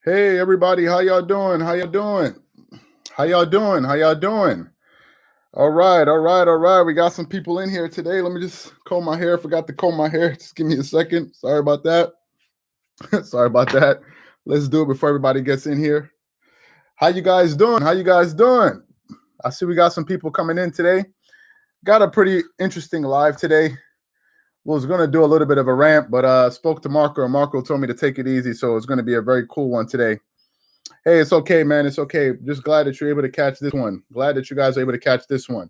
Hey everybody, how y'all doing? How y'all doing? How y'all doing? How y'all doing? All right, all right, all right. We got some people in here today. Let me just comb my hair. Forgot to comb my hair. Just give me a second. Sorry about that. Sorry about that. Let's do it before everybody gets in here. How you guys doing? How you guys doing? I see we got some people coming in today. Got a pretty interesting live today. Was going to do a little bit of a rant, but spoke to Marco, and Marco told me to take it easy, so it's going to be a very cool one today. Hey, it's okay, man. It's okay. Just glad that you're able to catch this one. Glad that you guys are able to catch this one.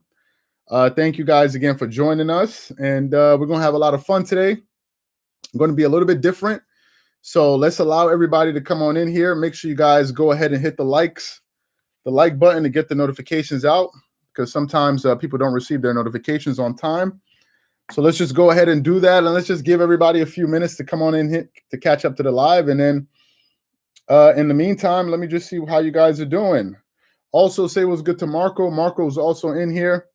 Thank you guys again for joining us. And we're going to have a lot of fun today. I'm going to be a little bit different. So let's allow everybody to come on in here. Make sure you guys go ahead and hit the like button to get the notifications out, because sometimes people don't receive their notifications on time. So let's just go ahead and do that. And let's just give everybody a few minutes to come on in to catch up to the live. And then in the meantime, let me just see how you guys are doing. Also, say what's good to Marco. Marco's also in here.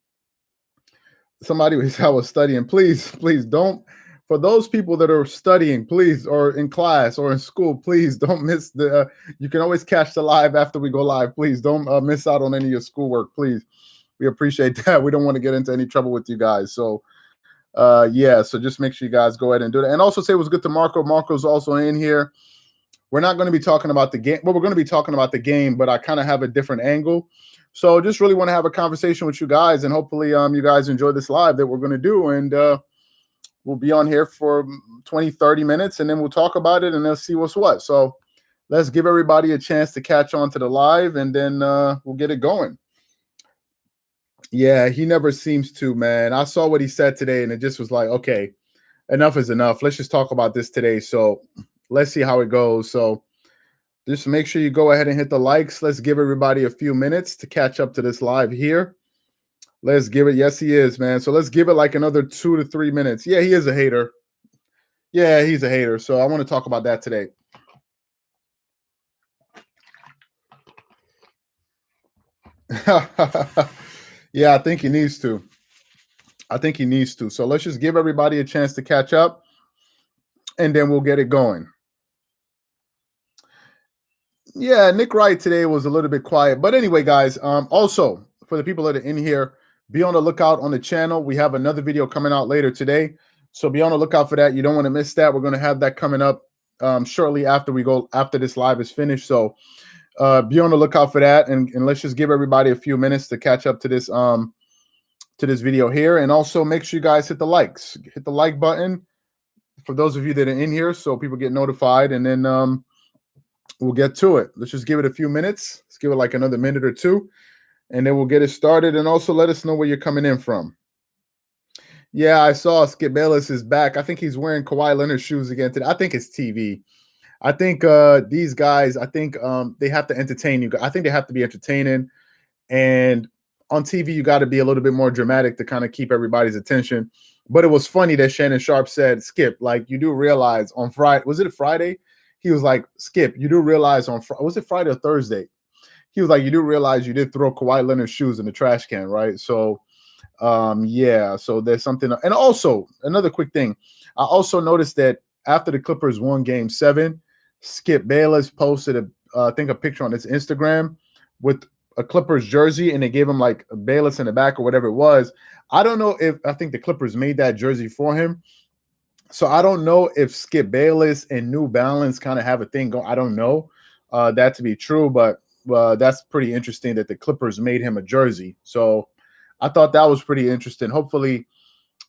Somebody was studying. Please don't. For those people that are studying, please, or in class or in school, please don't miss the. You can always catch the live after we go live. Please don't miss out on any of your schoolwork. Please, we appreciate that. We don't want to get into any trouble with you guys. So, yeah. So just make sure you guys go ahead and do that. And also say what's good to Marco. Marco's also in here. We're not going to be talking about the game. Well, we're going to be talking about the game, but I kind of have a different angle. So just really want to have a conversation with you guys, and hopefully you guys enjoy this live that we're going to do. And we'll be on here for 20, 30 minutes, and then we'll talk about it, and then see what's what. So let's give everybody a chance to catch on to the live, and then we'll get it going. Yeah, he never seems to, man. I saw what he said today, and it just was like, okay, enough is enough. Let's just talk about this today. So let's see how it goes. So just make sure you go ahead and hit the likes. Let's give everybody a few minutes to catch up to this live here. Let's give it. Yes, he is, man. So let's give it like another 2 to 3 minutes. Yeah, he is a hater. Yeah, he's a hater. So I want to talk about that today. Yeah, I think he needs to. So let's just give everybody a chance to catch up, and then we'll get it going. Yeah, Nick Wright today was a little bit quiet. But anyway, guys, also for the people that are in here, be on the lookout on the channel. We have another video coming out later today. So be on the lookout for that. You don't want to miss that. We're going to have that coming up shortly after this live is finished. So be on the lookout for that. And let's just give everybody a few minutes to catch up to this video here. And also make sure you guys hit the likes. Hit the like button for those of you that are in here so people get notified. And then we'll get to it. Let's just give it a few minutes. Let's give it like another minute or two, and then we'll get it started. And also let us know where you're coming in from. Yeah, I saw Skip Bayless is back. I think he's wearing Kawhi Leonard shoes again today. I think it's TV. I think these guys, they have to entertain you. I think they have to be entertaining. And on TV, you got to be a little bit more dramatic to kind of keep everybody's attention. But it was funny that Shannon Sharp said, Skip, like, you do realize on Friday, was it Friday? He was like, Skip, you do realize was it Friday or Thursday? He was like, you do realize you did throw Kawhi Leonard's shoes in the trash can, right? So, yeah, so there's something. And also, another quick thing. I also noticed that after the Clippers won Game 7, Skip Bayless posted, I think, a picture on his Instagram with a Clippers jersey, and they gave him, like, Bayless in the back or whatever it was. I don't know I think the Clippers made that jersey for him. So I don't know if Skip Bayless and New Balance kind of have a thing going. I don't know that to be true, but that's pretty interesting that the Clippers made him a jersey. So I thought that was pretty interesting. Hopefully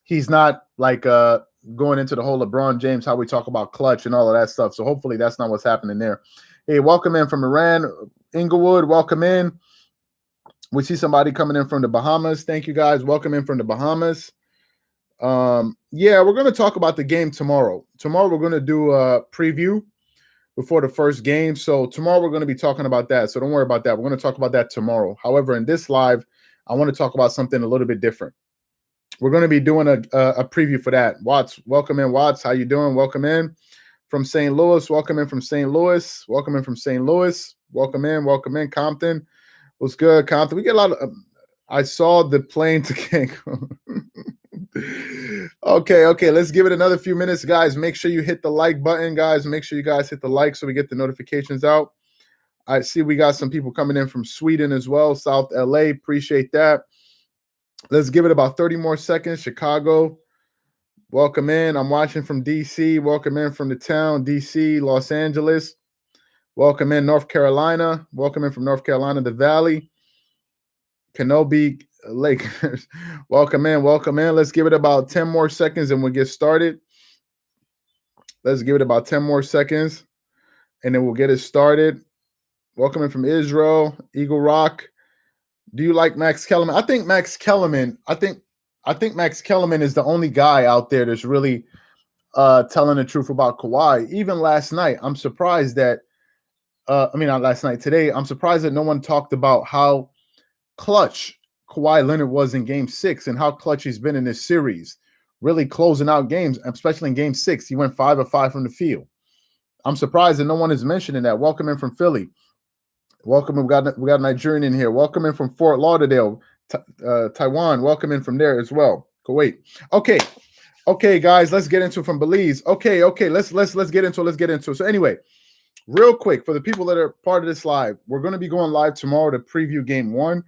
he's not like going into the whole LeBron James, how we talk about clutch and all of that stuff. So hopefully that's not what's happening there. Hey, welcome in from Iran, Inglewood. Welcome in. We see somebody coming in from the Bahamas. Thank you, guys. Welcome in from the Bahamas. Yeah, we're going to talk about the game tomorrow. Tomorrow we're going to do a preview before the first game. So tomorrow we're going to be talking about that. So don't worry about that. We're going to talk about that tomorrow. However, in this live, I want to talk about something a little bit different. We're going to be doing a preview for that. Watts, welcome in, Watts. How you doing? Welcome in from St. Louis. Welcome in from St. Louis. Welcome in from St. Louis. Welcome in, Compton. What's good, Compton? We get a lot of I saw the plane to Cancun. Okay. Let's give it another few minutes, guys. Make sure you hit the like button, guys. Make sure you guys hit the like so we get the notifications out. I see we got some people coming in from Sweden as well, South LA. Appreciate that. Let's give it about 30 more seconds. Chicago, welcome in. I'm watching from DC. Welcome in from the town, DC, Los Angeles. Welcome in, North Carolina. Welcome in from North Carolina, the Valley. Kenobi Lakers. Welcome in. Welcome in. Let's give it about 10 more seconds and we'll get started. Let's give it about 10 more seconds and then we'll get it started. Welcome in from Israel, Eagle Rock. Do you like Max Kellerman? I think Max Kellerman is the only guy out there that's really telling the truth about Kawhi. Even last night, I'm surprised that not last night, today, I'm surprised that no one talked about how clutch Kawhi Leonard was in game 6 and how clutch he's been in this series, really closing out games, especially in game 6. He went 5 of 5 from the field. I'm surprised that no one is mentioning that. Welcome in from Philly. Welcome in. We got a Nigerian in here. Welcome in from Fort Lauderdale, Taiwan. Welcome in from there as well. Kuwait. Okay, guys, let's get into it from Belize. Okay, let's get into it. So anyway, real quick, for the people that are part of this live, we're going to be going live tomorrow to preview game 1.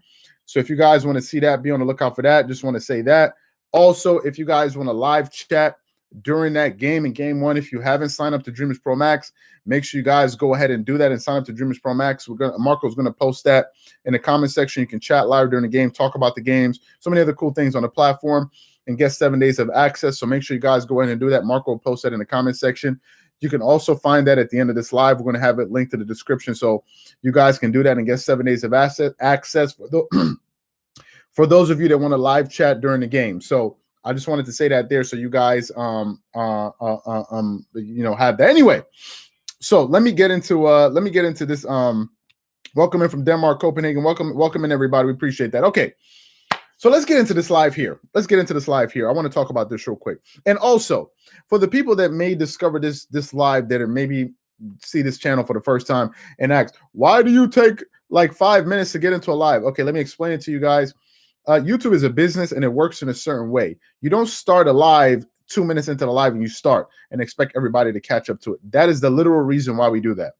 So if you guys want to see that, be on the lookout for that. Just want to say that. Also, if you guys want to live chat during that game in game 1, if you haven't signed up to Dreamerspro Max, make sure you guys go ahead and do that and sign up to Dreamerspro Max. Marco's gonna post that in the comment section. You can chat live during the game, talk about the games, so many other cool things on the platform, and get 7 days of access. So make sure you guys go ahead and do that. Marco will post that in the comment section. You can also find that at the end of this live. We're going to have it linked to the description, so you guys can do that and get 7 days of access for those of you that want to live chat during the game. So I just wanted to say that there, so you guys have that. Anyway, so let me get into this. Welcome in from Denmark, Copenhagen. Welcome in, everybody. We appreciate that. Okay, so let's get into this live here. I want to talk about this real quick. And also, for the people that may discover this live, that are maybe see this channel for the first time and ask, why do you take like 5 minutes to get into a live? Okay, let me explain it to you guys. YouTube is a business and it works in a certain way. You don't start a live 2 minutes into the live and you start and expect everybody to catch up to it. That is the literal reason why we do that.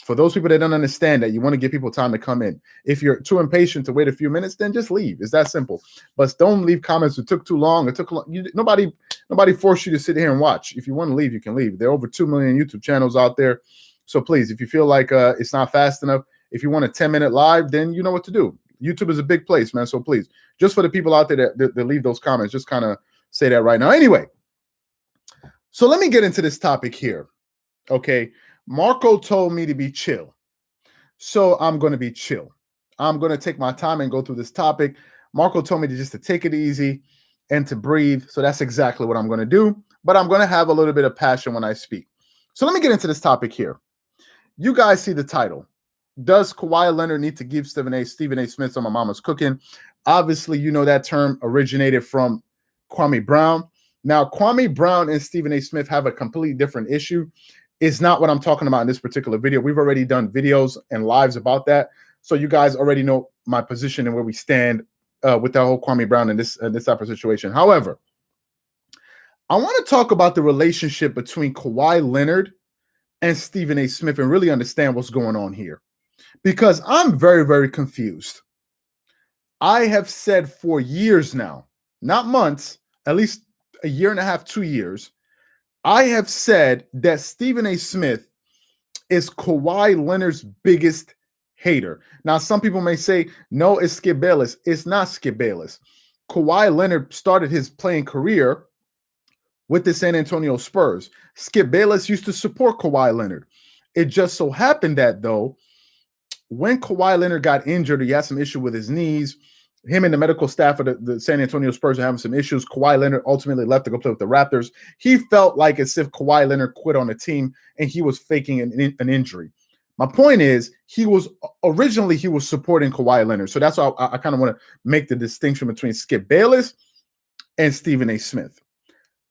For those people that don't understand that, you want to give people time to come in. If you're too impatient to wait a few minutes, then just leave. It's that simple. But don't leave comments. It took too long. Nobody forced you to sit here and watch. If you want to leave, you can leave. There are over 2 million YouTube channels out there. So please, if you feel like it's not fast enough, if you want a 10-minute live, then you know what to do. YouTube is a big place, man. So please, just for the people out there that leave those comments, just kind of say that right now. Anyway, so let me get into this topic here. Okay, Marco told me to be chill. So I'm going to be chill. I'm going to take my time and go through this topic. Marco told me to take it easy and to breathe. So that's exactly what I'm going to do. But I'm going to have a little bit of passion when I speak. So let me get into this topic here. You guys see the title. Does Kawhi Leonard need to give Stephen A. Smith some of Mama's cooking? Obviously, you know that term originated from Kwame Brown. Now, Kwame Brown and Stephen A. Smith have a completely different issue. It's not what I'm talking about in this particular video. We've already done videos and lives about that. So you guys already know my position and where we stand with that whole Kwame Brown and this type of situation. However, I want to talk about the relationship between Kawhi Leonard and Stephen A. Smith and really understand what's going on here. Because I'm very, very confused. I have said for years now, not months, at least a year and a half, 2 years, I have said that Stephen A. Smith is Kawhi Leonard's biggest hater. Now, some people may say, no, it's Skip Bayless. It's not Skip Bayless. Kawhi Leonard started his playing career with the San Antonio Spurs. Skip Bayless used to support Kawhi Leonard. It just so happened that, though, when Kawhi Leonard got injured, he had some issue with his knees. Him and the medical staff of the San Antonio Spurs are having some issues. Kawhi Leonard ultimately left to go play with the Raptors. He felt like as if Kawhi Leonard quit on the team and he was faking an injury. My point is, he was supporting Kawhi Leonard. So that's why I kind of want to make the distinction between Skip Bayless and Stephen A. Smith.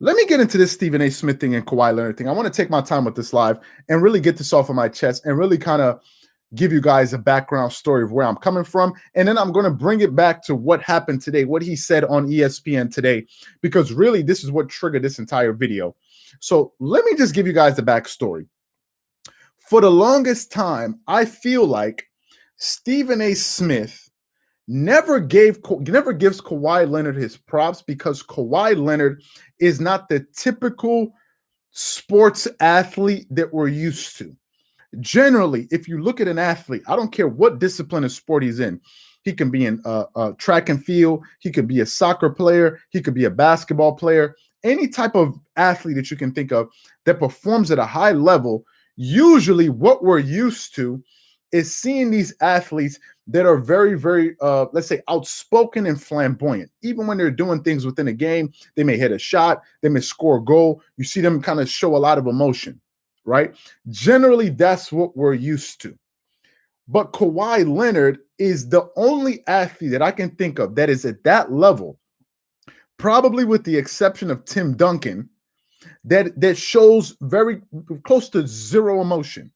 Let me get into this Stephen A. Smith thing and Kawhi Leonard thing. I want to take my time with this live and really get this off of my chest and really kind of give you guys a background story of where I'm coming from. And then I'm going to bring it back to what happened today, what he said on ESPN today, because really this is what triggered this entire video. So let me just give you guys the backstory. For the longest time, I feel like Stephen A. Smith never gives Kawhi Leonard his props because Kawhi Leonard is not the typical sports athlete that we're used to. Generally, if you look at an athlete, I don't care what discipline of sport he's in. He can be in track and field. He could be a soccer player. He could be a basketball player. Any type of athlete that you can think of that performs at a high level. Usually, what we're used to is seeing these athletes that are very, very, let's say, outspoken and flamboyant. Even when they're doing things within a game, they may hit a shot, they may score a goal. You see them kind of show a lot of emotion, right? Generally, that's what we're used to. But Kawhi Leonard is the only athlete that I can think of that is at that level, probably with the exception of Tim Duncan, that shows very close to zero emotion.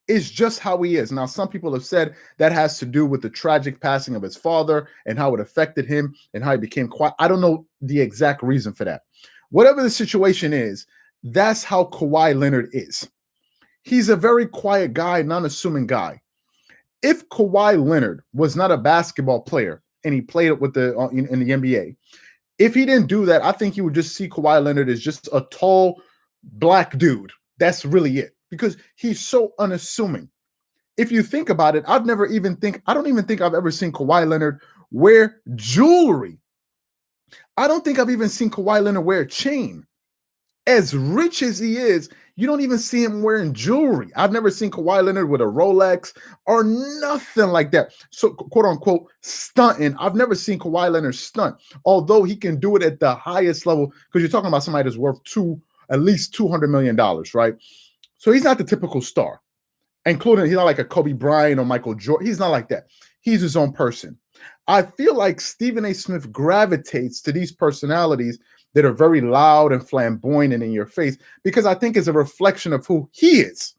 It's just how he is. Now, some people have said that has to do with the tragic passing of his father and how it affected him and how he became quiet. I don't know the exact reason for that. Whatever the situation is, that's how Kawhi Leonard is. He's a very quiet guy, non-assuming guy. If Kawhi Leonard was not a basketball player and he played it with in the NBA, if he didn't do that, I think you would just see Kawhi Leonard as just a tall black dude. That's really it. Because he's so unassuming. If you think about it, I don't even think I've ever seen Kawhi Leonard wear jewelry. I don't think I've even seen Kawhi Leonard wear a chain. As rich as he is, you don't even see him wearing jewelry. I've never seen Kawhi Leonard with a Rolex or nothing like that. So, quote unquote, stunting. I've never seen Kawhi Leonard stunt, although he can do it at the highest level because you're talking about somebody that's worth at least $200 million, right? So he's not the typical star, including he's not like a Kobe Bryant or Michael Jordan. He's not like that. He's his own person. I feel like Stephen A. Smith gravitates to these personalities that are very loud and flamboyant and in your face because I think it's a reflection of who he is.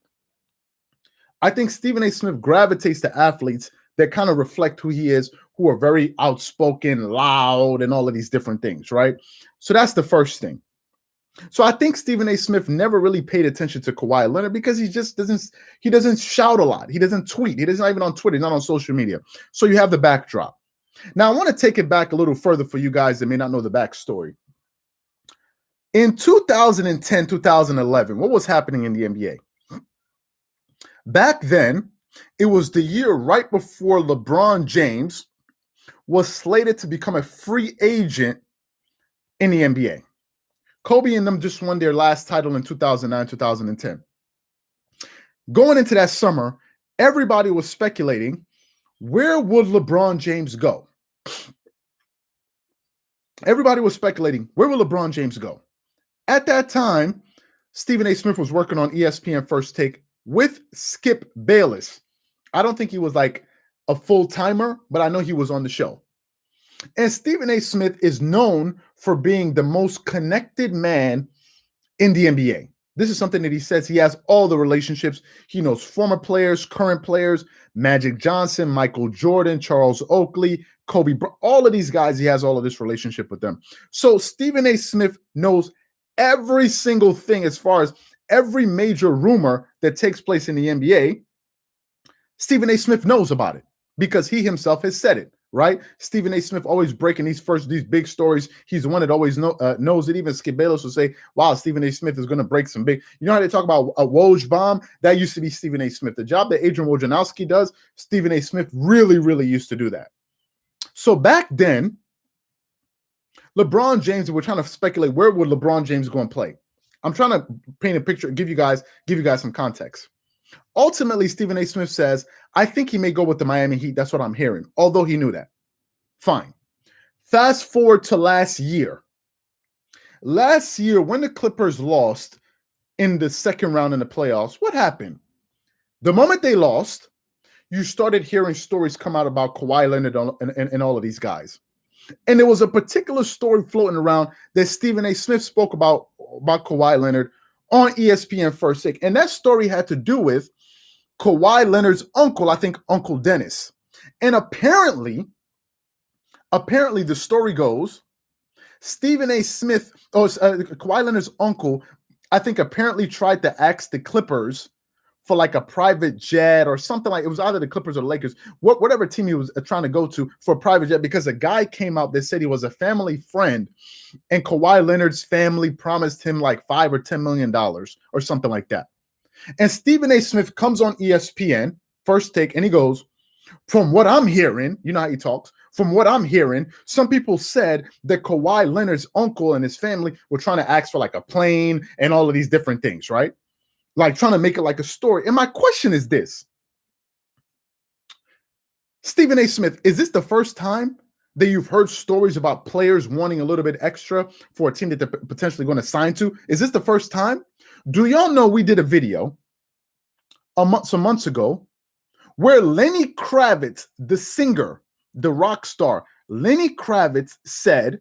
I think Stephen A. Smith gravitates to athletes that kind of reflect who he is, who are very outspoken, loud, and all of these different things, right? So that's the first thing. So I think Stephen A. Smith never really paid attention to Kawhi Leonard because he doesn't shout a lot. He doesn't tweet. He doesn't even on Twitter. He's not on social media. So you have the backdrop. Now I want to take it back a little further for you guys that may not know the backstory. In 2010, 2011, what was happening in the NBA? Back then, it was the year right before LeBron James was slated to become a free agent in the NBA. Kobe and them just won their last title in 2009, 2010. Going into that summer, everybody was speculating, where would LeBron James go? Everybody was speculating, where will LeBron James go? At that time, Stephen A. Smith was working on ESPN First Take with Skip Bayless. I don't think he was like a full-timer, but I know he was on the show. And Stephen A. Smith is known for being the most connected man in the NBA. This is something that he says. He has all the relationships. He knows former players, current players, Magic Johnson, Michael Jordan, Charles Oakley, Kobe, all of these guys. He has all of this relationship with them. So Stephen A. Smith knows every single thing as far as every major rumor that takes place in the NBA. Stephen A. Smith knows about it because he himself has said it. Right? Stephen A. Smith always breaking these big stories. He's the one that always knows it. Even Skip Bayless will say, wow, Stephen A. Smith is going to break some big. You know how they talk about a Woj bomb? That used to be Stephen A. Smith. The job that Adrian Wojnarowski does, Stephen A. Smith really, really used to do that. So back then, LeBron James, we're trying to speculate, where would LeBron James go and play? I'm trying to paint a picture, give you guys some context. Ultimately, Stephen A. Smith says, I think he may go with the Miami Heat. That's what I'm hearing, although he knew that. Fine. Fast forward to last year. Last year, when the Clippers lost in the second round in the playoffs, what happened? The moment they lost, you started hearing stories come out about Kawhi Leonard and all of these guys. And there was a particular story floating around that Stephen A. Smith spoke about Kawhi Leonard on ESPN First Take. And that story had to do with Kawhi Leonard's uncle, I think Uncle Dennis. And apparently the story goes, Stephen A. Smith, Kawhi Leonard's uncle, I think apparently tried to ask the Clippers for like a private jet or something. Like it was either the Clippers or the Lakers, whatever team he was trying to go to for a private jet, because a guy came out that said he was a family friend and Kawhi Leonard's family promised him like $5 or $10 million or something like that. And Stephen A. Smith comes on ESPN, First Take, and he goes, from what I'm hearing, you know how he talks, from what I'm hearing, some people said that Kawhi Leonard's uncle and his family were trying to ask for like a plane and all of these different things, right? Like trying to make it like a story. And my question is this. Stephen A. Smith, is this the first time that you've heard stories about players wanting a little bit extra for a team that they're potentially going to sign to? Is this the first time? Do y'all know we did a video some months ago where Lenny Kravitz, the singer, the rock star, Lenny Kravitz said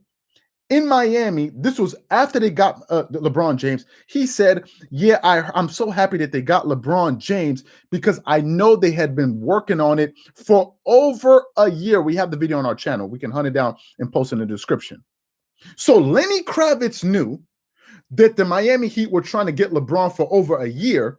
in Miami, this was after they got LeBron James, he said, yeah, I'm so happy that they got LeBron James because I know they had been working on it for over a year. We have the video on our channel. We can hunt it down and post in the description. So Lenny Kravitz knew that the Miami Heat were trying to get LeBron for over a year,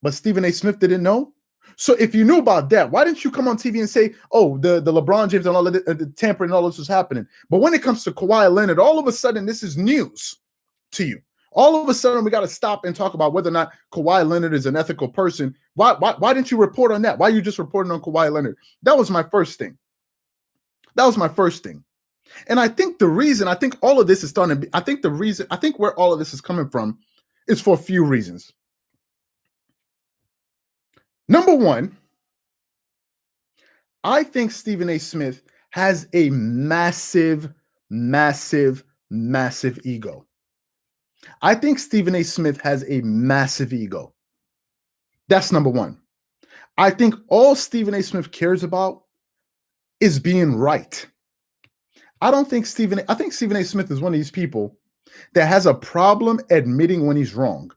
but Stephen A. Smith didn't know. So if you knew about that, why didn't you come on TV and say, oh, the LeBron James and all of the tampering and all this was happening? But when it comes to Kawhi Leonard, all of a sudden, this is news to you. All of a sudden, we got to stop and talk about whether or not Kawhi Leonard is an ethical person. Why didn't you report on that? Why are you just reporting on Kawhi Leonard? That was my first thing. And I think the reason, I think all of this is starting to be, I think where all of this is coming from is for a few reasons. Number one, I think Stephen A. Smith has a massive, massive, massive ego. I think Stephen A. Smith has a massive ego. That's number one. I think all Stephen A. Smith cares about is being right. I think Stephen A. Smith is one of these people that has a problem admitting when he's wrong.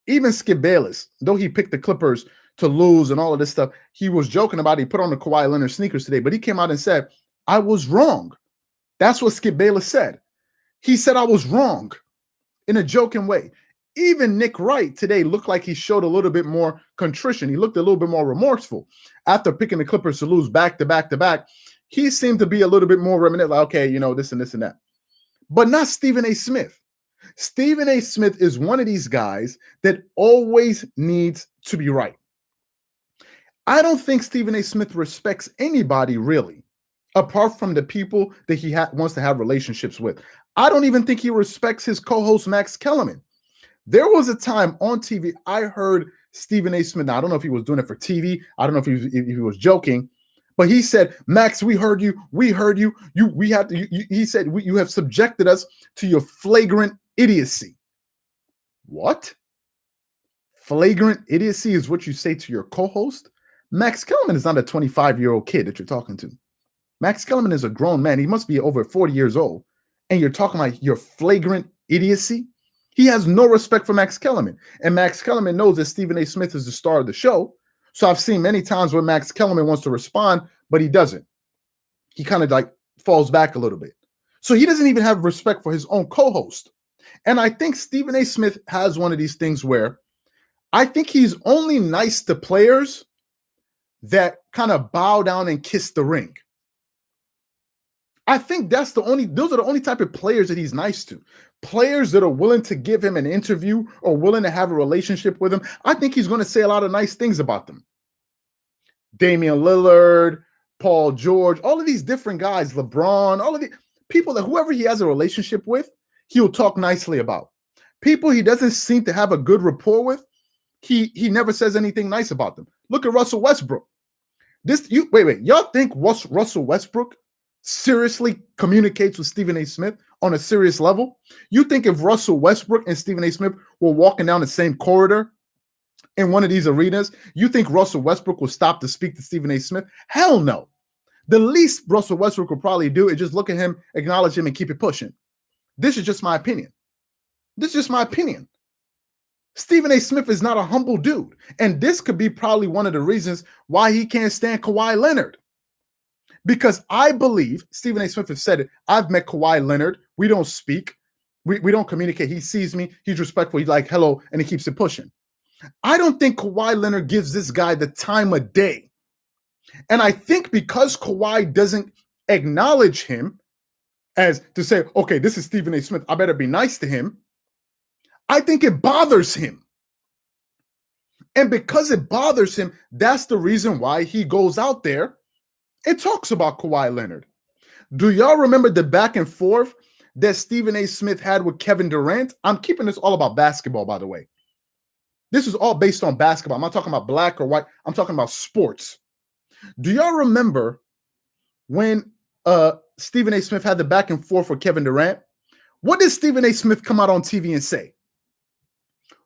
Even Skip Bayless, though he picked the Clippers to lose and all of this stuff, he was joking about it. He put on the Kawhi Leonard sneakers today, but he came out and said, I was wrong. That's what Skip Bayless said. He said I was wrong in a joking way. Even Nick Wright today looked like he showed a little bit more contrition. He looked a little bit more remorseful. After picking the Clippers to lose back to back to back, he seemed to be a little bit more reminiscent, like, okay, you know, this and this and that. But not Stephen A. Smith. Stephen A. Smith is one of these guys that always needs to be right. I don't think Stephen A. Smith respects anybody really, apart from the people that he wants to have relationships with. I don't even think he respects his co-host, Max Kellerman. There was a time on TV I heard Stephen A. Smith. Now, I don't know if he was doing it for TV. I don't know if he was joking, but he said, Max, we heard you. We heard you. He said, you have subjected us to your flagrant idiocy. What? Flagrant idiocy is what you say to your co-host? Max Kellerman is not a 25-year-old kid that you're talking to. Max Kellerman is a grown man. He must be over 40 years old. And you're talking like your flagrant idiocy? He has no respect for Max Kellerman. And Max Kellerman knows that Stephen A. Smith is the star of the show. So I've seen many times where Max Kellerman wants to respond, but he doesn't. He kind of like falls back a little bit. So he doesn't even have respect for his own co-host. And I think Stephen A. Smith has one of these things where I think he's only nice to players that kind of bow down and kiss the ring. I think those are the only type of players that he's nice to. Players that are willing to give him an interview or willing to have a relationship with him. I think he's going to say a lot of nice things about them. Damian Lillard, Paul George, all of these different guys, LeBron, all of the people that whoever he has a relationship with, he'll talk nicely about. People he doesn't seem to have a good rapport with, he never says anything nice about them. Look at Russell Westbrook. Wait. Y'all think Russell Westbrook seriously communicates with Stephen A. Smith on a serious level? You think if Russell Westbrook and Stephen A. Smith were walking down the same corridor in one of these arenas, you think Russell Westbrook will stop to speak to Stephen A. Smith? Hell no. The least Russell Westbrook will probably do is just look at him, acknowledge him, and keep it pushing. This is just my opinion. Stephen A. Smith is not a humble dude. And this could be probably one of the reasons why he can't stand Kawhi Leonard. Because I believe, Stephen A. Smith has said it, I've met Kawhi Leonard. We don't speak. We don't communicate. He sees me. He's respectful. He's like, hello, and he keeps it pushing. I don't think Kawhi Leonard gives this guy the time of day. And I think because Kawhi doesn't acknowledge him as to say, okay, this is Stephen A. Smith, I better be nice to him, I think it bothers him. And because it bothers him, that's the reason why he goes out there and talks about Kawhi Leonard. Do y'all remember the back and forth that Stephen A. Smith had with Kevin Durant? I'm keeping this all about basketball, by the way. This is all based on basketball. I'm not talking about black or white. I'm talking about sports. Do y'all remember when Stephen A. Smith had the back and forth with Kevin Durant? What did Stephen A. Smith come out on TV and say?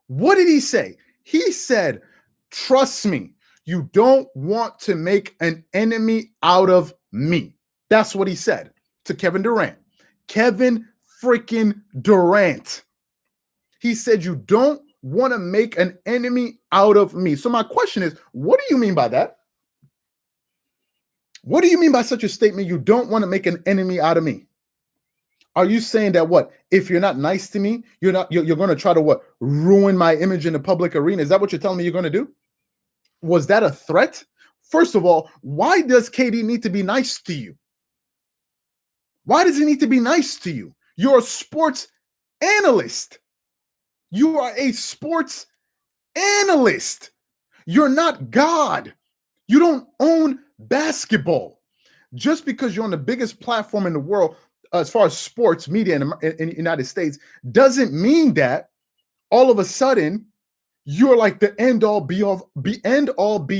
What did he say? He said, trust me, you don't want to make an enemy out of me. That's what he said to Kevin Durant. Kevin freaking Durant. He said, you don't want to make an enemy out of me. So my question is, what do you mean by that? What do you mean by such a statement? You don't want to make an enemy out of me. Are you saying that what? If you're not nice to me, you're going to try to what? Ruin my image in the public arena? Is that what you're telling me you're going to do? Was that a threat? First of all, why does KD need to be nice to you? Why does he need to be nice to you? You're a sports analyst. You are a sports analyst. You're not God. You don't own basketball. Just because you're on the biggest platform in the world as far as sports media in the United States doesn't mean that all of a sudden you're like the end all be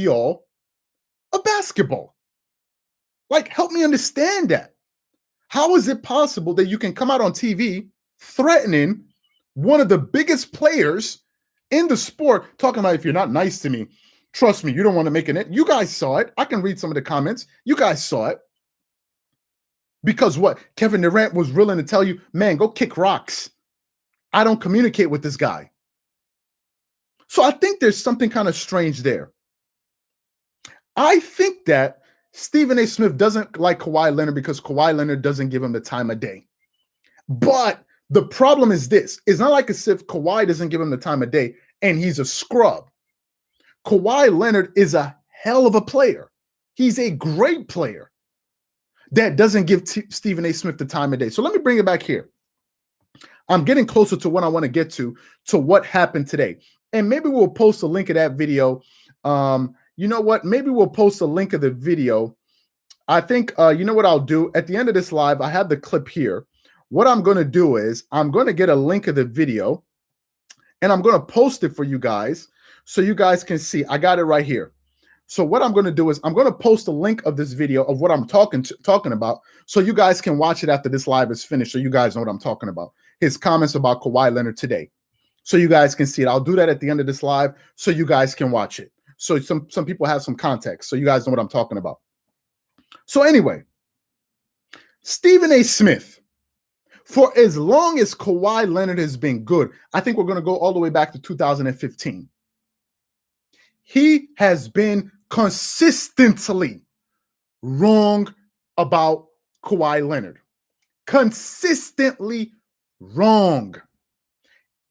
all of basketball. Like, help me understand that. How is it possible that you can come out on TV threatening one of the biggest players in the sport, talking about if you're not nice to me, trust me, you don't want to make it. You guys saw it. I can read some of the comments. You guys saw it. Because what? Kevin Durant was willing to tell you, man, go kick rocks. I don't communicate with this guy. So I think there's something kind of strange there. I think that Stephen A. Smith doesn't like Kawhi Leonard because Kawhi Leonard doesn't give him the time of day. But the problem is this. It's not like as if Kawhi doesn't give him the time of day and he's a scrub. Kawhi Leonard is a hell of a player. He's a great player that doesn't give Stephen A. Smith the time of day. So let me bring it back here. I'm getting closer to what I want to get to what happened today. And maybe we'll post a link of that video. You know what? Maybe we'll post a link of the video. I think, you know what I'll do? At the end of this live, I have the clip here. What I'm going to do is I'm going to get a link of the video and I'm going to post it for you guys so you guys can see. I got it right here. So what I'm going to do is I'm going to post a link of this video of what I'm talking about so you guys can watch it after this live is finished so you guys know what I'm talking about. His comments about Kawhi Leonard today. So you guys can see it. I'll do that at the end of this live so you guys can watch it. So some people have some context so you guys know what I'm talking about. So anyway, Stephen A. Smith, for as long as Kawhi Leonard has been good, I think we're going to go all the way back to 2015. He has been consistently wrong about Kawhi Leonard. Consistently wrong.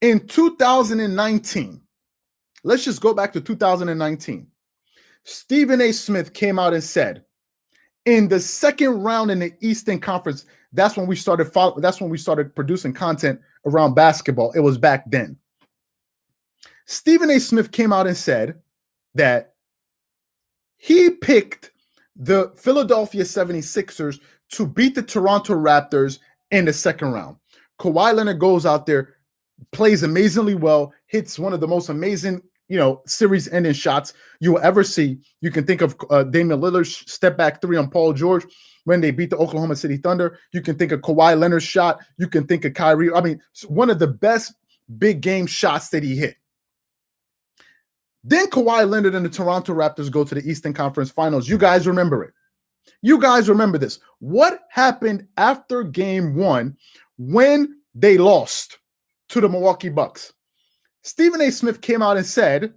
In 2019, let's just go back to 2019. Stephen A. Smith came out and said, in the second round in the Eastern Conference, that's when we started producing content around basketball. It was back then. Stephen A. Smith came out and said that he picked the Philadelphia 76ers to beat the Toronto Raptors in the second round. Kawhi Leonard goes out there, plays amazingly well, hits one of the most amazing, series-ending shots you will ever see. You can think of Damian Lillard's step-back three on Paul George when they beat the Oklahoma City Thunder. You can think of Kawhi Leonard's shot. You can think of Kyrie. I mean, one of the best big-game shots that he hit. Then Kawhi Leonard and the Toronto Raptors go to the Eastern Conference Finals. You guys remember it. You guys remember this. What happened after game one when they lost to the Milwaukee Bucks? Stephen A. Smith came out and said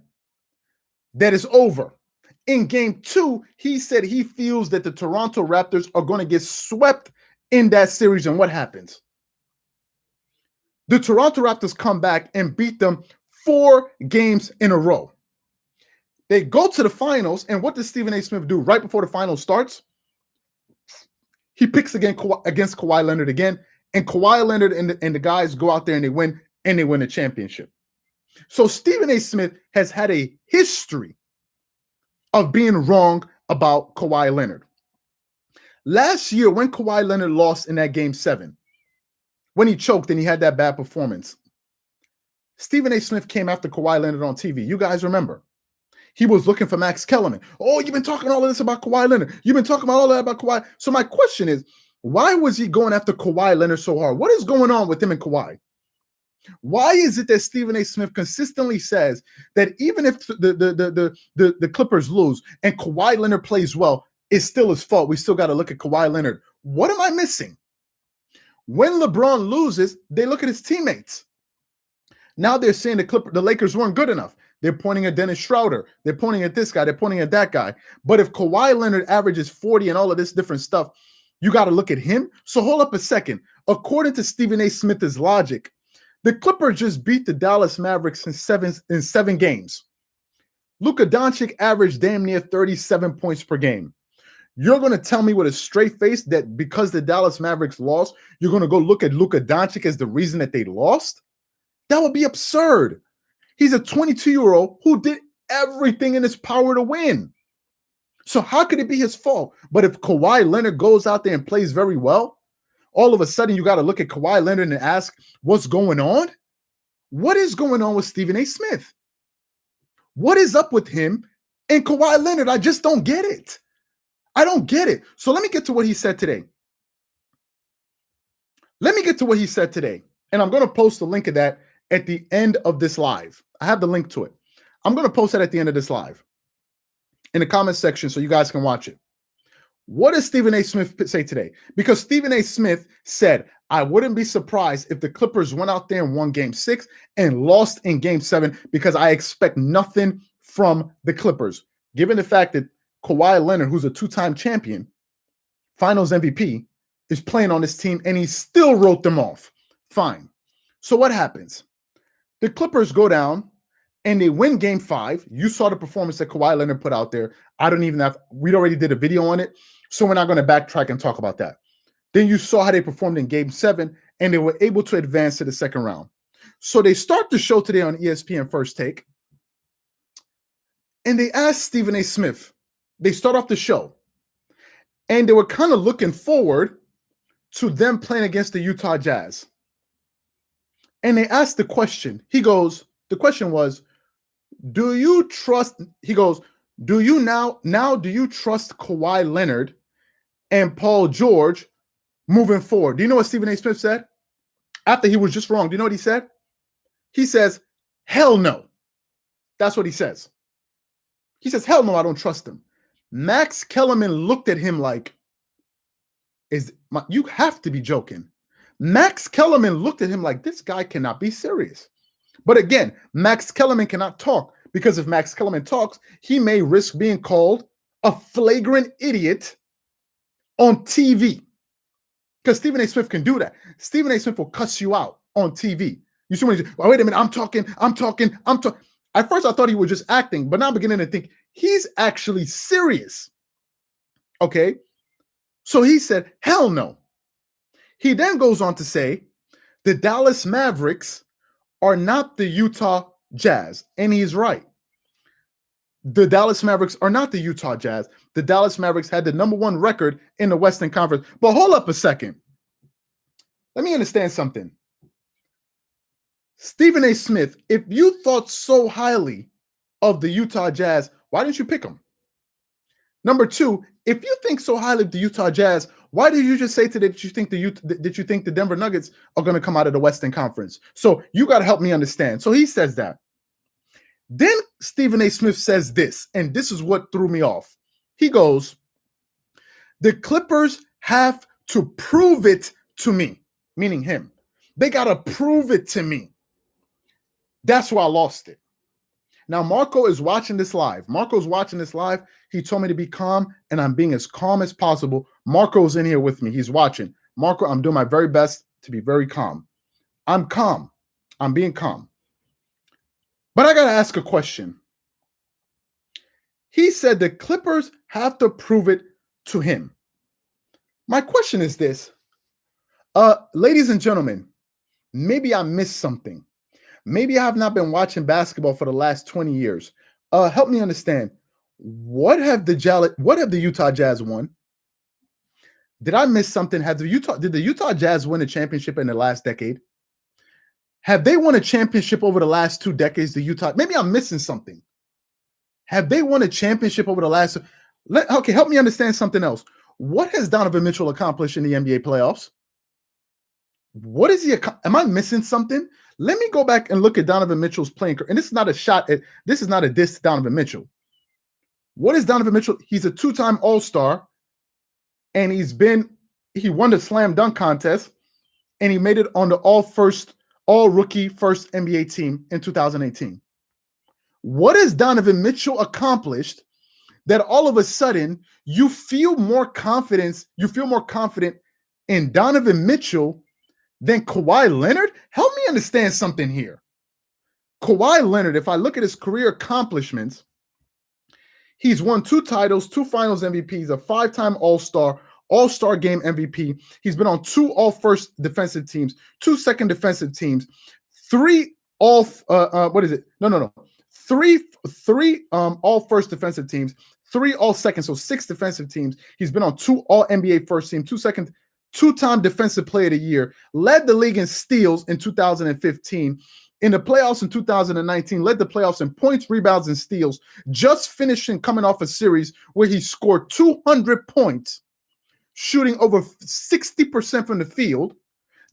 that it's over. In game two, he said he feels that the Toronto Raptors are going to get swept in that series. And what happens? The Toronto Raptors come back and beat them 4 games in a row. They go to the finals, and what does Stephen A. Smith do right before the finals starts? He picks against Kawhi Leonard again, and Kawhi Leonard and the guys go out there and they win a championship. So Stephen A. Smith has had a history of being wrong about Kawhi Leonard. Last year, when Kawhi Leonard lost in that game 7, when he choked and he had that bad performance, Stephen A. Smith came after Kawhi Leonard on TV. You guys remember. He was looking for Max Kellerman. Oh, you've been talking all of this about Kawhi Leonard. You've been talking about all that about Kawhi. So my question is, why was he going after Kawhi Leonard so hard? What is going on with him and Kawhi? Why is it that Stephen A. Smith consistently says that even if the Clippers lose and Kawhi Leonard plays well, it's still his fault? We still got to look at Kawhi Leonard. What am I missing? When LeBron loses, they look at his teammates. Now they're saying the Lakers weren't good enough. They're pointing at Dennis Schroeder. They're pointing at this guy. They're pointing at that guy. But if Kawhi Leonard averages 40 and all of this different stuff, you got to look at him. So hold up a second. According to Stephen A. Smith's logic, the Clippers just beat the Dallas Mavericks in seven games. Luka Doncic averaged damn near 37 points per game. You're going to tell me with a straight face that because the Dallas Mavericks lost, you're going to go look at Luka Doncic as the reason that they lost? That would be absurd. He's a 22-year-old who did everything in his power to win. So how could it be his fault? But if Kawhi Leonard goes out there and plays very well, all of a sudden you got to look at Kawhi Leonard and ask, what's going on? What is going on with Stephen A. Smith? What is up with him and Kawhi Leonard? I just don't get it. I don't get it. So let me get to what he said today. And I'm going to post a link of that at the end of this live. I have the link to it. I'm going to post that at the end of this live in the comment section so you guys can watch it. What does Stephen A. Smith say today? Because Stephen A. Smith said, I wouldn't be surprised if the Clippers went out there and won game 6 and lost in game 7 because I expect nothing from the Clippers. Given the fact that Kawhi Leonard, who's a 2-time champion, finals MVP, is playing on this team and he still wrote them off. Fine. So what happens? The Clippers go down and they win game 5. You saw the performance that Kawhi Leonard put out there. We already did a video on it, so we're not going to backtrack and talk about that. Then you saw how they performed in game 7 and they were able to advance to the second round. So they start the show today on ESPN First Take and they asked Stephen A. Smith, they start off the show and they were kind of looking forward to them playing against the Utah Jazz. And they asked the question. The question was, do you trust Kawhi Leonard and Paul George moving forward? Do you know what Stephen A. Smith said? After he was just wrong, do you know what he said? He says, hell no. That's what he says. He says, hell no, I don't trust him. Max Kellerman looked at him like, you have to be joking. Max Kellerman looked at him like, this guy cannot be serious. But again, Max Kellerman cannot talk because if Max Kellerman talks, he may risk being called a flagrant idiot on TV. Because Stephen A. Smith can do that. Stephen A. Smith will cuss you out on TV. You see when he's, wait a minute, I'm talking. At first I thought he was just acting, but now I'm beginning to think he's actually serious. Okay? So he said, hell no. He then goes on to say, the Dallas Mavericks are not the Utah Jazz. And he's right. The Dallas Mavericks are not the Utah Jazz. The Dallas Mavericks had the #1 record in the Western Conference. But hold up a second. Let me understand something. Stephen A. Smith, if you thought so highly of the Utah Jazz, why didn't you pick them? Number 2, if you think so highly of the Utah Jazz, why did you just say today that you think the Denver Nuggets are going to come out of the Western Conference? So you got to help me understand. So he says that. Then Stephen A. Smith says this, and this is what threw me off. He goes, the Clippers have to prove it to me, meaning him. They got to prove it to me. That's why I lost it. Now, Marco is watching this live. He told me to be calm, and I'm being as calm as possible. Marco's in here with me. He's watching. Marco, I'm doing my very best to be very calm. I'm calm. I'm being calm. But I got to ask a question. He said the Clippers have to prove it to him. My question is this. Ladies and gentlemen, maybe I missed something. Maybe I have not been watching basketball for the last 20 years. Help me understand. What have the Utah Jazz won? Did I miss something? Did the Utah Jazz win a championship in the last decade? Have they won a championship over the last 2 decades? Maybe I'm missing something. Have they won a championship over the last? Okay, help me understand something else. What has Donovan Mitchell accomplished in the NBA playoffs? What is he? Am I missing something? Let me go back and look at Donovan Mitchell's playing career. And this is not a shot at. This is not a diss to Donovan Mitchell. What is Donovan Mitchell? He's a 2-time All-Star, and he won the slam dunk contest, and he made it on the all-rookie first NBA team in 2018. What has Donovan Mitchell accomplished that all of a sudden you feel more confident in Donovan Mitchell than Kawhi Leonard? Help me understand something here. Kawhi Leonard, if I look at his career accomplishments, he's won 2 titles, 2 finals MVPs, a 5-time All-Star game MVP. All-First defensive teams, 2 second defensive teams, 3 All-First defensive teams, 3 All-Second, so 6 defensive teams. He's been on 2 All-NBA first team, 2-time defensive player of the year, led the league in steals in 2015. In the playoffs in 2019, led the playoffs in points, rebounds, and steals, just finishing coming off a series where he scored 200 points, shooting over 60% from the field.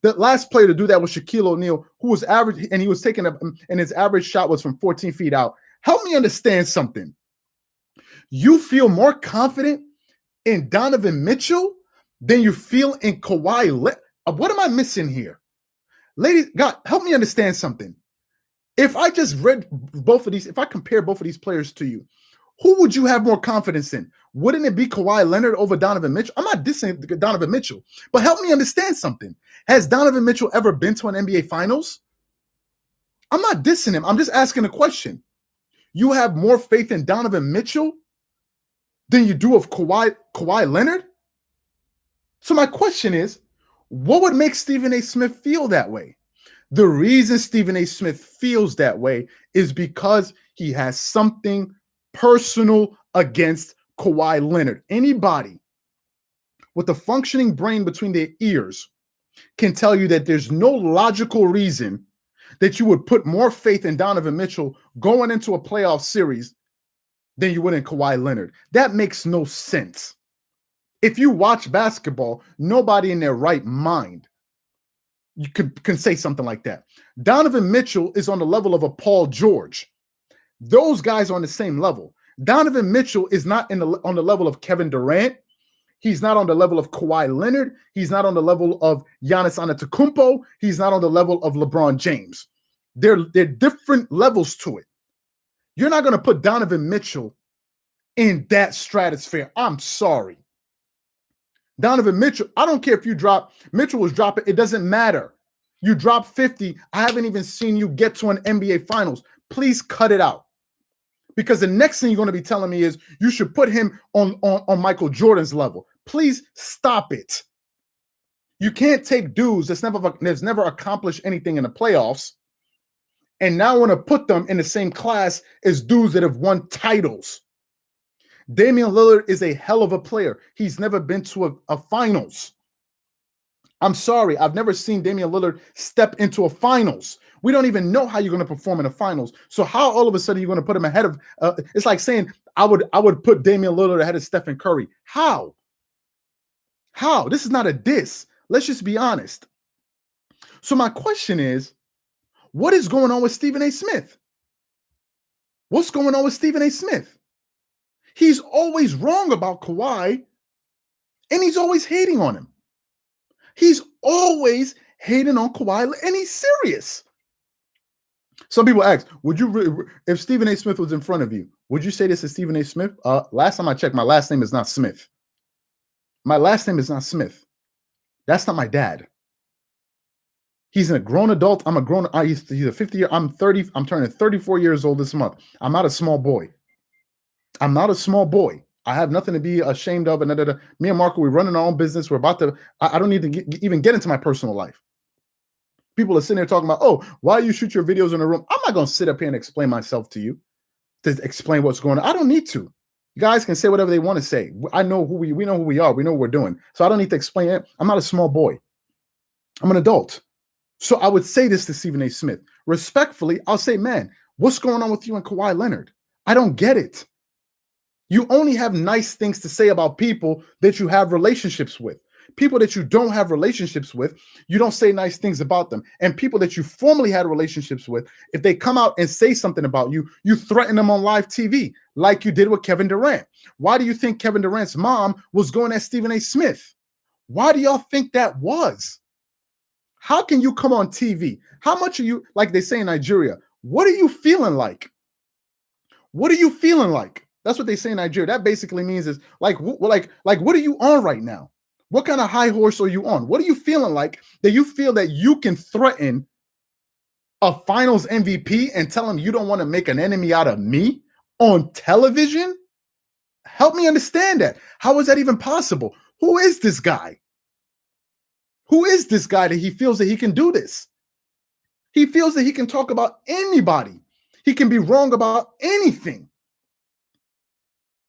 The last player to do that was Shaquille O'Neal, who was average, and he was taking up, and his average shot was from 14 feet out. Help me understand something. You feel more confident in Donovan Mitchell than you feel in Kawhi Leonard. What am I missing here? Ladies, God, help me understand something. If I just read if I compare both of these players to you, who would you have more confidence in? Wouldn't it be Kawhi Leonard over Donovan Mitchell? I'm not dissing Donovan Mitchell, but help me understand something. Has Donovan Mitchell ever been to an NBA Finals? I'm not dissing him. I'm just asking a question. You have more faith in Donovan Mitchell than you do of Kawhi Leonard? So my question is, what would make Stephen A. Smith feel that way? The reason Stephen A. Smith feels that way is because he has something personal against Kawhi Leonard. Anybody with a functioning brain between their ears can tell you that there's no logical reason that you would put more faith in Donovan Mitchell going into a playoff series than you would in Kawhi Leonard. That makes no sense. If you watch basketball, nobody in their right mind you can say something like that. Donovan Mitchell is on the level of a Paul George. Those guys are on the same level. Donovan Mitchell is not on the level of Kevin Durant. He's not on the level of Kawhi Leonard. He's not on the level of Giannis Antetokounmpo. He's not on the level of LeBron James. They're different levels to it. You're not going to put Donovan Mitchell in that stratosphere. I'm sorry. Donovan Mitchell, I don't care if Mitchell was dropping, it doesn't matter. You drop 50, I haven't even seen you get to an NBA Finals. Please cut it out. Because the next thing you're going to be telling me is you should put him on Michael Jordan's level. Please stop it. You can't take dudes that's never accomplished anything in the playoffs and now want to put them in the same class as dudes that have won titles. Damian Lillard is a hell of a player. He's never been to a finals. I'm sorry. I've never seen Damian Lillard step into a finals. We don't even know how you're going to perform in the finals. So how all of a sudden you're going to put him ahead of it's like saying I would put Damian Lillard ahead of Stephen Curry. How? This is not a diss. Let's just be honest. So my question is, what is going on with Stephen A. Smith? What's going on with Stephen A. Smith? He's always wrong about Kawhi, and he's always hating on him. He's always hating on Kawhi, and he's serious. Some people ask, if Stephen A. Smith was in front of you, would you say this is Stephen A. Smith? Last time I checked, my last name is not Smith. My last name is not Smith. That's not my dad. He's a grown adult. I'm a grown. He's a 50 year. I'm 30. I'm turning 34 years old this month. I'm not a small boy. I'm not a small boy. I have nothing to be ashamed of. And me and Marco, we're running our own business. We're about to. I don't need to even get into my personal life. People are sitting there talking about, oh, why you shoot your videos in a room? I'm not going to sit up here and explain myself to you, to explain what's going on. I don't need to. You guys can say whatever they want to say. I know who we know who we are. We know what we're doing. So I don't need to explain it. I'm not a small boy. I'm an adult. So I would say this to Stephen A. Smith. Respectfully, I'll say, man, what's going on with you and Kawhi Leonard? I don't get it. You only have nice things to say about people that you have relationships with. People that you don't have relationships with, you don't say nice things about them. And people that you formerly had relationships with, if they come out and say something about you, you threaten them on live TV like you did with Kevin Durant. Why do you think Kevin Durant's mom was going at Stephen A. Smith? Why do y'all think that was? How can you come on TV? How much are you, like they say in Nigeria, what are you feeling like? What are you feeling like? That's what they say in Nigeria. That basically means is like what are you on right now? What kind of high horse are you on? What are you feeling like that you feel that you can threaten a finals MVP and tell him you don't want to make an enemy out of me on television? Help me understand that. How is that even possible? Who is this guy? Who is this guy that he feels that he can do this? He feels that he can talk about anybody. He can be wrong about anything.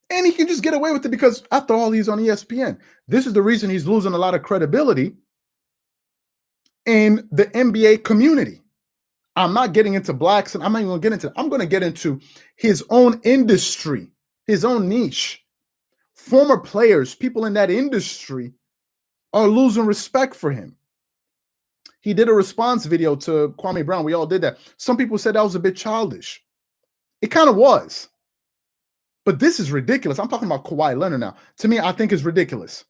And he can just get away with it because, after all, he's on ESPN. This is the reason he's losing a lot of credibility in the NBA community. I'm not getting into blacks, and I'm not even going to get into it. I'm going to get into his own industry, his own niche. Former players, people in that industry, are losing respect for him. He did a response video to Kwame Brown. We all did that. Some people said that was a bit childish. It kind of was. But this is ridiculous. I'm talking about Kawhi Leonard now. To me, I think it's ridiculous.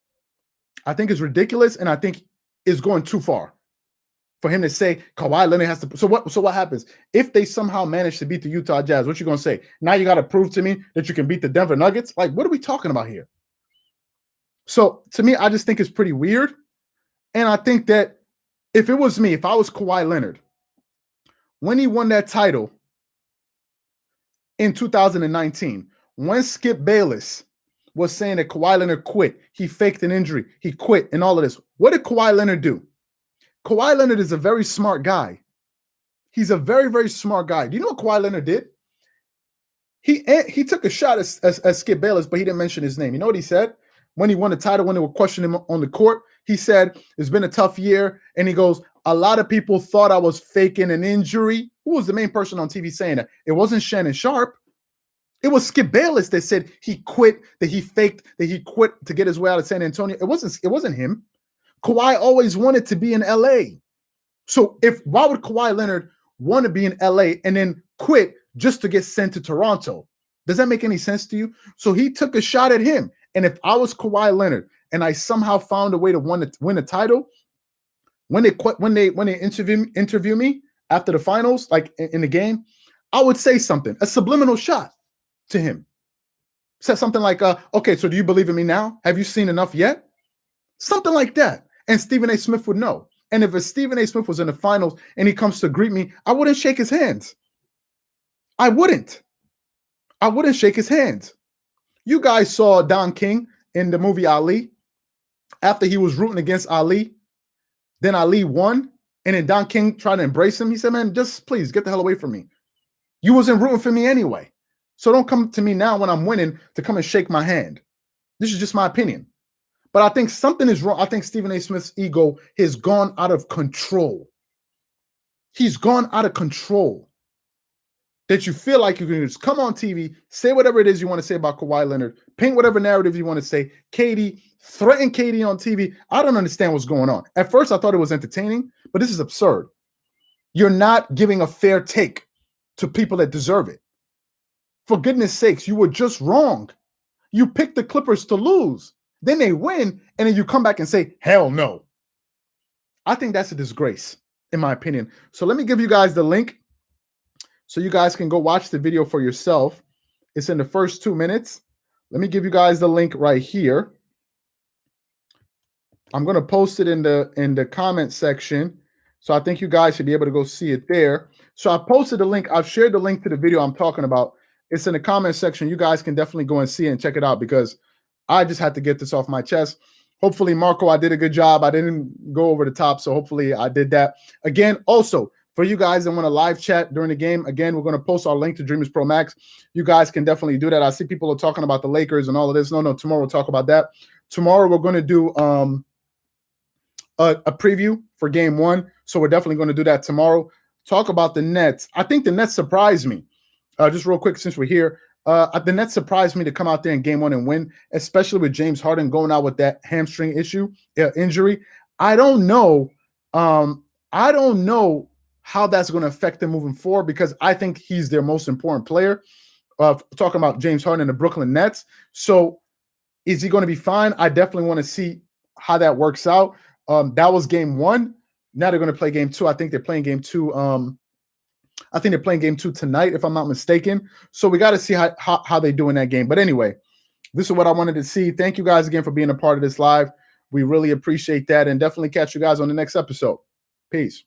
I think it's ridiculous, and I think it's going too far for him to say Kawhi Leonard has to. So what happens if they somehow manage to beat the Utah Jazz? What you gonna say? Now you got to prove to me that you can beat the Denver Nuggets? Like, what are we talking about here? So to me, I just think it's pretty weird, and I think that if it was me, if I was Kawhi Leonard, when he won that title in 2019. When Skip Bayless was saying that Kawhi Leonard quit, he faked an injury, he quit, and all of this, what did Kawhi Leonard do? Kawhi Leonard is a very smart guy. He's a very, very smart guy. Do you know what Kawhi Leonard did? He took a shot at Skip Bayless, but he didn't mention his name. You know what he said? When he won the title, when they were questioning him on the court, he said, it's been a tough year. And he goes, a lot of people thought I was faking an injury. Who was the main person on TV saying that? It wasn't Shannon Sharp. It was Skip Bayless that said he quit, that he faked, that he quit to get his way out of San Antonio. It wasn't him. Kawhi always wanted to be in LA. So why would Kawhi Leonard want to be in LA and then quit just to get sent to Toronto? Does that make any sense to you? So he took a shot at him. And if I was Kawhi Leonard and I somehow found a way to win a title, when they interview me after the finals, like in the game, I would say something, a subliminal shot to him. Said something like, okay, so do you believe in me now? Have you seen enough yet? Something like that. And Stephen A. Smith would know. And if Stephen A. Smith was in the finals and he comes to greet me, I wouldn't shake his hands. I wouldn't shake his hands. You guys saw Don King in the movie Ali. After he was rooting against Ali, then Ali won. And then Don King tried to embrace him. He said, man, just please get the hell away from me. You wasn't rooting for me anyway. So don't come to me now when I'm winning to come and shake my hand. This is just my opinion. But I think something is wrong. I think Stephen A. Smith's ego has gone out of control. He's gone out of control. That you feel like you can just come on TV, say whatever it is you want to say about Kawhi Leonard, paint whatever narrative you want to say, KD, threaten KD on TV. I don't understand what's going on. At first, I thought it was entertaining, but this is absurd. You're not giving a fair take to people that deserve it. For goodness sakes, you were just wrong. You picked the Clippers to lose. Then they win, and then you come back and say, hell no. I think that's a disgrace, in my opinion. So let me give you guys the link so you guys can go watch the video for yourself. It's in the first 2 minutes. Let me give you guys the link right here. I'm going to post it in the comment section So I think you guys should be able to go see it there. So I posted the link. I've shared the link to the video I'm talking about. It's in the comment section. You guys can definitely go and see it and check it out because I just had to get this off my chest. Hopefully, Marco, I did a good job. I didn't go over the top, so hopefully I did that. Again, also, for you guys that want to live chat during the game, again, we're going to post our link to Dreamerspro Max. You guys can definitely do that. I see people are talking about the Lakers and all of this. No, tomorrow we'll talk about that. Tomorrow we're going to do a preview for game 1. So we're definitely going to do that tomorrow. Talk about the Nets. I think the Nets surprised me. Just real quick, since we're here, the Nets surprised me to come out there in game 1 and win, especially with James Harden going out with that hamstring injury. I don't know. I don't know how that's going to affect them moving forward because I think he's their most important player. Talking about James Harden and the Brooklyn Nets. So is he going to be fine? I definitely want to see how that works out. That was game 1. Now they're going to play game 2. I think they're playing game 2. I think they're playing game 2 tonight, if I'm not mistaken. So we got to see how they do in that game. But anyway, this is what I wanted to see. Thank you guys again for being a part of this live. We really appreciate that, and definitely catch you guys on the next episode. Peace.